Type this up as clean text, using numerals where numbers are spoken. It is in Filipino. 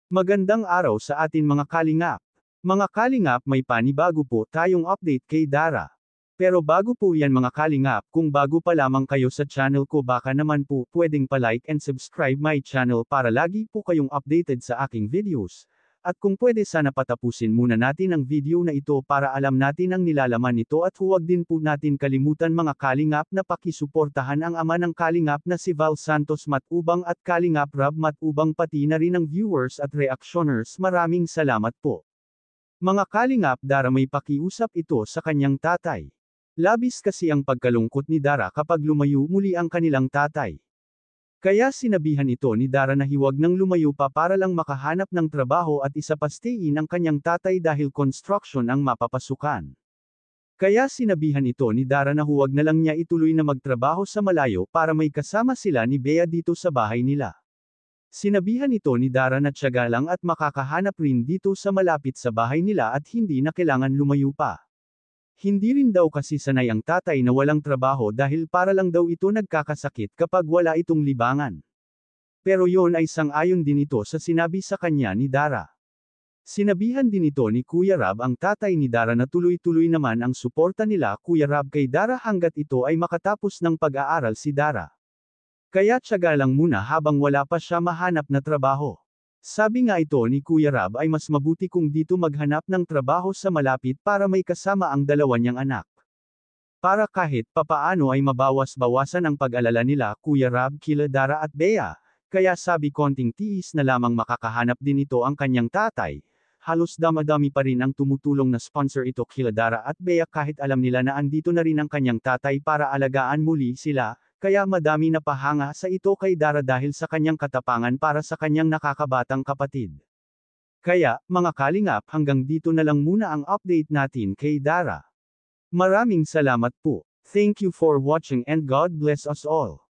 Magandang araw sa atin mga kalingap. Mga kalingap, may panibago po tayong update kay Dara. Pero bago po yan mga kalingap, kung bago pa lamang kayo sa channel ko baka naman po pwedeng pa-like and subscribe my channel para lagi po kayong updated sa aking videos. At kung pwede sana patapusin muna natin ang video na ito para alam natin ang nilalaman nito at huwag din po natin kalimutan mga kalingap na pakisuportahan ang ama ng kalingap na si Val Santos Matubang at Kalingap Rab Matubang pati na rin ang viewers at reactioners. Maraming salamat po. Mga kalingap, Dara may pakiusap ito sa kanyang tatay. Labis kasi ang pagkalungkot ni Dara kapag lumayo muli ang kanilang tatay. Kaya sinabihan ito ni Dara na huwag nang lumayo pa para lang makahanap ng trabaho at isapastiin ang kanyang tatay dahil construction ang mapapasukan. Kaya sinabihan ito ni Dara na huwag na lang niya ituloy na magtrabaho sa malayo para may kasama sila ni Bea dito sa bahay nila. Sinabihan ito ni Dara na tiyaga lang at makakahanap rin dito sa malapit sa bahay nila at hindi na kailangan lumayo pa. Hindi rin daw kasi sanay ang tatay na walang trabaho dahil para lang daw ito nagkakasakit kapag wala itong libangan. Pero yon ay sang-ayon din ito sa sinabi sa kanya ni Dara. Sinabihan din ito ni Kuya Rab ang tatay ni Dara na tuloy-tuloy naman ang suporta nila Kuya Rab kay Dara hanggat ito ay makatapos ng pag-aaral si Dara. Kaya tiyaga lang muna habang wala pa siya mahanap na trabaho. Sabi nga ito ni Kuya Rab ay mas mabuti kung dito maghanap ng trabaho sa malapit para may kasama ang dalawa niyang anak. Para kahit papaano ay mabawas-bawasan ang pag-alala nila Kuya Rab kila Dara at Bea, kaya sabi konting tiis na lamang makakahanap din ito ang kanyang tatay. Halos dama-dami pa rin ang tumutulong na sponsor ito kila Dara at Bea kahit alam nila na andito na rin ang kanyang tatay para alagaan muli sila. Kaya madami na pahanga sa ito kay Dara dahil sa kanyang katapangan para sa kanyang nakakabatang kapatid. Kaya, mga kalingap hanggang dito na lang muna ang update natin kay Dara. Maraming salamat po. Thank you for watching and God bless us all.